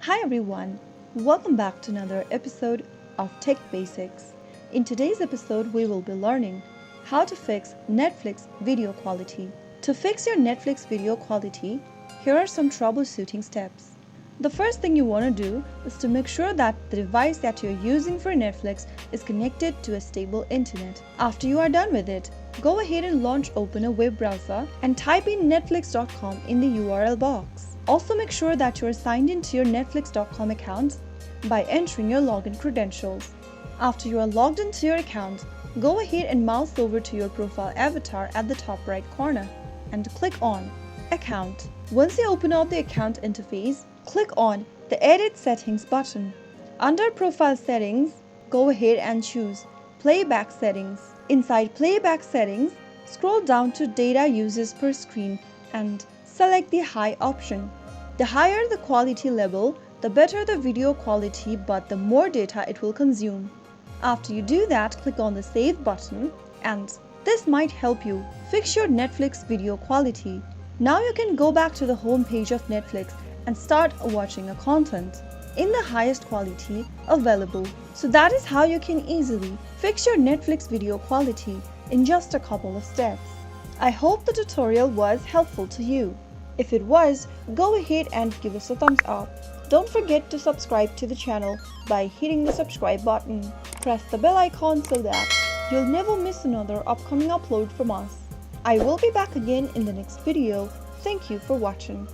Hi everyone, welcome back to another episode of Tech Basics. In today's episode, we will be learning how to fix Netflix video quality. To fix your Netflix video quality, here are some troubleshooting steps. The first thing you want to do is to make sure that the device that you're using for Netflix is connected to a stable internet. After you are done with it, go ahead and open a web browser and type in netflix.com in the URL box. Also make sure that you are signed into your netflix.com account by entering your login credentials. After you are logged into your account, go ahead and mouse over to your profile avatar at the top right corner and click on Account. Once you open up the account interface, click on the Edit Settings button. Under Profile Settings, go ahead and choose Playback Settings. Inside Playback Settings, scroll down to Data Uses per Screen and select the High option. The higher the quality level, the better the video quality, but the more data it will consume. After you do that, click on the Save button, and this might help you fix your Netflix video quality. Now you can go back to the home page of Netflix and start watching a content in the highest quality available. So that is how you can easily fix your Netflix video quality in just a couple of steps. I hope the tutorial was helpful to you. If it was, go ahead and give us a thumbs up. Don't forget to subscribe to the channel by hitting the subscribe button. Press the bell icon so that you'll never miss another upcoming upload from us. I will be back again in the next video. Thank you for watching.